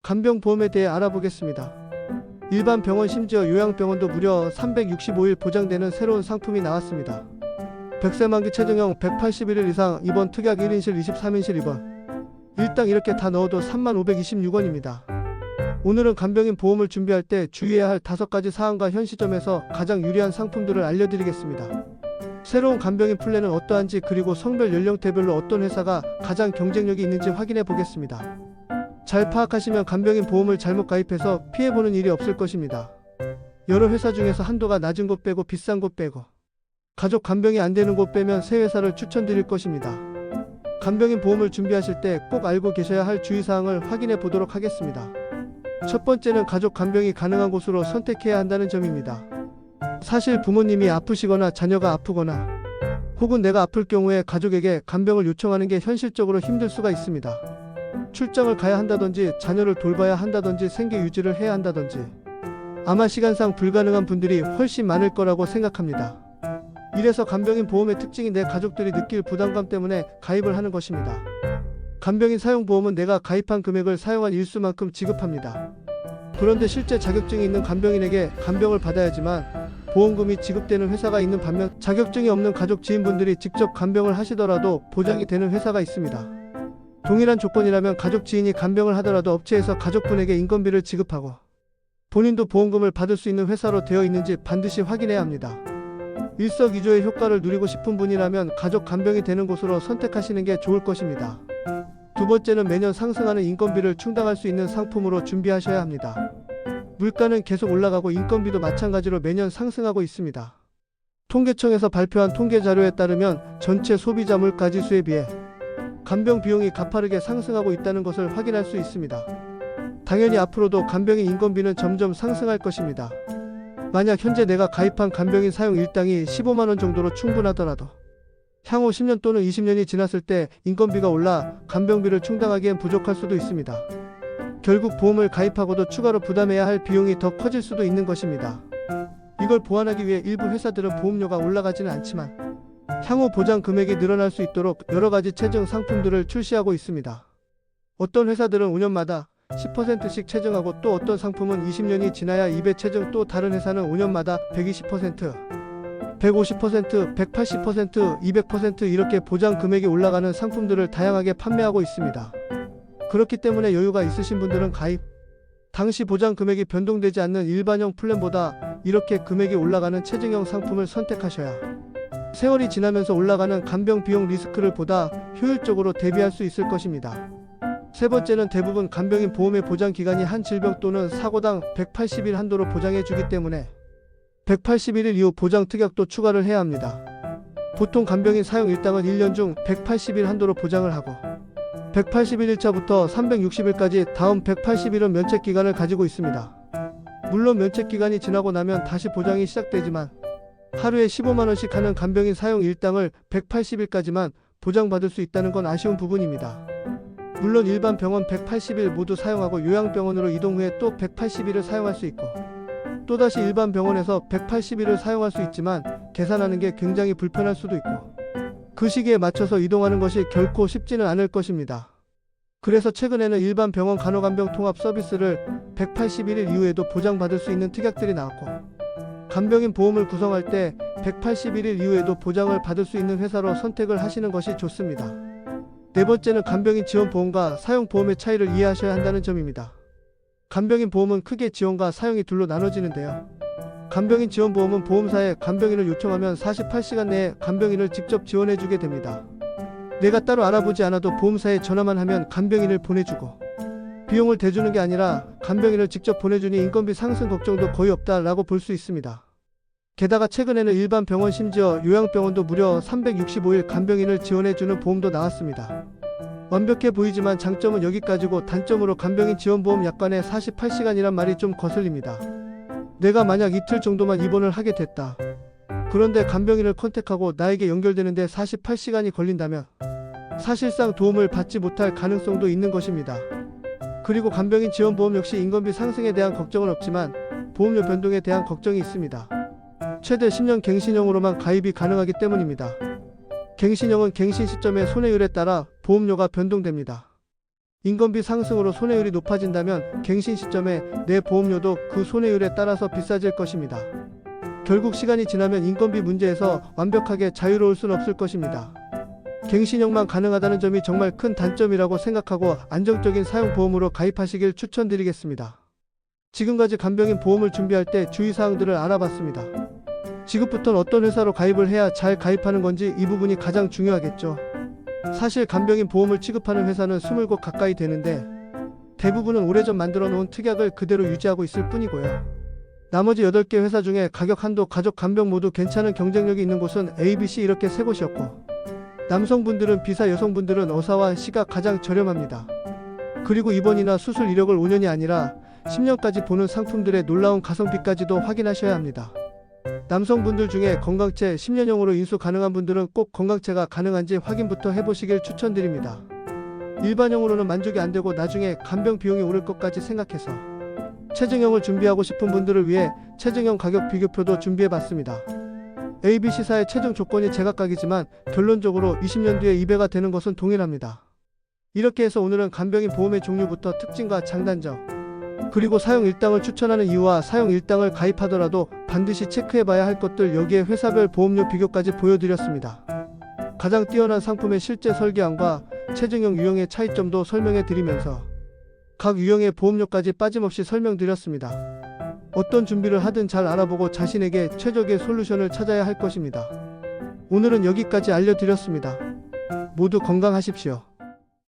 간병보험에 대해 알아보겠습니다. 일반 병원 심지어 요양병원도 무려 365일 보장되는 새로운 상품이 나왔습니다. 100세 만기 체중형 181일 이상 입원 특약 1인실 23인실 입원. 일당 이렇게 다 넣어도 3526원입니다. 오늘은 간병인 보험을 준비할 때 주의해야 할 5가지 사항과 현 시점에서 가장 유리한 상품들을 알려드리겠습니다. 새로운 간병인 플랜은 어떠한지 그리고 성별 연령대별로 어떤 회사가 가장 경쟁력이 있는지 확인해 보겠습니다. 잘 파악하시면 간병인 보험을 잘못 가입해서 피해보는 일이 없을 것입니다. 여러 회사 중에서 한도가 낮은 곳 빼고 비싼 곳 빼고 가족 간병이 안 되는 곳 빼면 새 회사를 추천드릴 것입니다. 간병인 보험을 준비하실 때 꼭 알고 계셔야 할 주의사항을 확인해 보도록 하겠습니다. 첫 번째는 가족 간병이 가능한 곳으로 선택해야 한다는 점입니다. 사실 부모님이 아프시거나 자녀가 아프거나 혹은 내가 아플 경우에 가족에게 간병을 요청하는 게 현실적으로 힘들 수가 있습니다. 출장을 가야 한다든지 자녀를 돌봐야 한다든지 생계 유지를 해야 한다든지 아마 시간상 불가능한 분들이 훨씬 많을 거라고 생각합니다. 이래서 간병인 보험의 특징이 내 가족들이 느낄 부담감 때문에 가입을 하는 것입니다. 간병인 사용보험은 내가 가입한 금액을 사용한 일수만큼 지급합니다. 그런데 실제 자격증이 있는 간병인에게 간병을 받아야지만 보험금이 지급되는 회사가 있는 반면 자격증이 없는 가족 지인분들이 직접 간병을 하시더라도 보장이 되는 회사가 있습니다. 동일한 조건이라면 가족 지인이 간병을 하더라도 업체에서 가족분에게 인건비를 지급하고 본인도 보험금을 받을 수 있는 회사로 되어 있는지 반드시 확인해야 합니다. 일석이조의 효과를 누리고 싶은 분이라면 가족 간병이 되는 곳으로 선택하시는 게 좋을 것입니다. 두 번째는 매년 상승하는 인건비를 충당할 수 있는 상품으로 준비하셔야 합니다. 물가는 계속 올라가고 인건비도 마찬가지로 매년 상승하고 있습니다. 통계청에서 발표한 통계 자료에 따르면 전체 소비자 물가 지수에 비해 간병 비용이 가파르게 상승하고 있다는 것을 확인할 수 있습니다. 당연히 앞으로도 간병인 인건비는 점점 상승할 것입니다. 만약 현재 내가 가입한 간병인 사용 일당이 15만원 정도로 충분하더라도 향후 10년 또는 20년이 지났을 때 인건비가 올라 간병비를 충당하기엔 부족할 수도 있습니다. 결국 보험을 가입하고도 추가로 부담해야 할 비용이 더 커질 수도 있는 것입니다. 이걸 보완하기 위해 일부 회사들은 보험료가 올라가지는 않지만 향후 보장 금액이 늘어날 수 있도록 여러가지 체증 상품들을 출시하고 있습니다. 어떤 회사들은 5년마다 10%씩 체증하고 또 어떤 상품은 20년이 지나야 2배 체증, 또 다른 회사는 5년마다 120%, 150%, 180%, 200% 이렇게 보장 금액이 올라가는 상품들을 다양하게 판매하고 있습니다. 그렇기 때문에 여유가 있으신 분들은 가입 당시 보장 금액이 변동되지 않는 일반형 플랜보다 이렇게 금액이 올라가는 체증형 상품을 선택하셔야 세월이 지나면서 올라가는 간병 비용 리스크를 보다 효율적으로 대비할 수 있을 것입니다. 세 번째는 대부분 간병인 보험의 보장 기간이 한 질병 또는 사고당 180일 한도로 보장해 주기 때문에 181일 이후 보장 특약도 추가를 해야 합니다. 보통 간병인 사용 일당은 1년 중 180일 한도로 보장을 하고 181일차부터 360일까지 다음 180일은 면책기간을 가지고 있습니다. 물론 면책기간이 지나고 나면 다시 보장이 시작되지만 하루에 15만원씩 하는 간병인 사용 일당을 180일까지만 보장받을 수 있다는 건 아쉬운 부분입니다. 물론 일반 병원 180일 모두 사용하고 요양병원으로 이동 후에 또 180일을 사용할 수 있고 또다시 일반 병원에서 180일을 사용할 수 있지만 계산하는 게 굉장히 불편할 수도 있고 그 시기에 맞춰서 이동하는 것이 결코 쉽지는 않을 것입니다. 그래서 최근에는 일반 병원 간호간병 통합 서비스를 181일 이후에도 보장받을 수 있는 특약들이 나왔고 간병인 보험을 구성할 때 181일 이후에도 보장을 받을 수 있는 회사로 선택을 하시는 것이 좋습니다. 네 번째는 간병인 지원보험과 사용보험의 차이를 이해하셔야 한다는 점입니다. 간병인 보험은 크게 지원과 사용이 둘로 나눠지는데요. 간병인 지원보험은 보험사에 간병인을 요청하면 48시간 내에 간병인을 직접 지원해주게 됩니다. 내가 따로 알아보지 않아도 보험사에 전화만 하면 간병인을 보내주고 비용을 대주는 게 아니라 간병인을 직접 보내주니 인건비 상승 걱정도 거의 없다라고 볼 수 있습니다. 게다가 최근에는 일반 병원 심지어 요양병원도 무려 365일 간병인을 지원해주는 보험도 나왔습니다. 완벽해 보이지만 장점은 여기까지고 단점으로 간병인 지원보험 약관에 48시간이란 말이 좀 거슬립니다. 내가 만약 이틀 정도만 입원을 하게 됐다. 그런데 간병인을 컨택하고 나에게 연결되는데 48시간이 걸린다면 사실상 도움을 받지 못할 가능성도 있는 것입니다. 그리고 간병인 지원보험 역시 인건비 상승에 대한 걱정은 없지만 보험료 변동에 대한 걱정이 있습니다. 최대 10년 갱신형으로만 가입이 가능하기 때문입니다. 갱신형은 갱신 시점의 손해율에 따라 보험료가 변동됩니다. 인건비 상승으로 손해율이 높아진다면 갱신 시점에 내 보험료도 그 손해율에 따라서 비싸질 것입니다. 결국 시간이 지나면 인건비 문제에서 완벽하게 자유로울 순 없을 것입니다. 갱신형만 가능하다는 점이 정말 큰 단점이라고 생각하고 안정적인 사용보험으로 가입하시길 추천드리겠습니다. 지금까지 간병인 보험을 준비할 때 주의사항들을 알아봤습니다. 지금부터는 어떤 회사로 가입을 해야 잘 가입하는 건지 이 부분이 가장 중요하겠죠. 사실 간병인 보험을 취급하는 회사는 20곳 가까이 되는데 대부분은 오래전 만들어 놓은 특약을 그대로 유지하고 있을 뿐이고요. 나머지 8개 회사 중에 가격 한도, 가족, 간병 모두 괜찮은 경쟁력이 있는 곳은 ABC 이렇게 3곳이었고 남성분들은 B사, 여성분들은 O사와 C가 가장 저렴합니다. 그리고 입원이나 수술 이력을 5년이 아니라 10년까지 보는 상품들의 놀라운 가성비까지도 확인하셔야 합니다. 남성분들 중에 건강체 10년형으로 인수 가능한 분들은 꼭 건강체가 가능한지 확인부터 해보시길 추천드립니다. 일반형으로는 만족이 안되고 나중에 간병 비용이 오를 것까지 생각해서 체증형을 준비하고 싶은 분들을 위해 체증형 가격 비교표도 준비해봤습니다. ABC사의 최종 조건이 제각각이지만 결론적으로 20년 뒤에 2배가 되는 것은 동일합니다. 이렇게 해서 오늘은 간병인 보험의 종류부터 특징과 장단점, 그리고 사용 일당을 추천하는 이유와 사용 일당을 가입하더라도 반드시 체크해봐야 할 것들, 여기에 회사별 보험료 비교까지 보여드렸습니다. 가장 뛰어난 상품의 실제 설계안과 체증형 유형의 차이점도 설명해드리면서 각 유형의 보험료까지 빠짐없이 설명드렸습니다. 어떤 준비를 하든 잘 알아보고 자신에게 최적의 솔루션을 찾아야 할 것입니다. 오늘은 여기까지 알려드렸습니다. 모두 건강하십시오.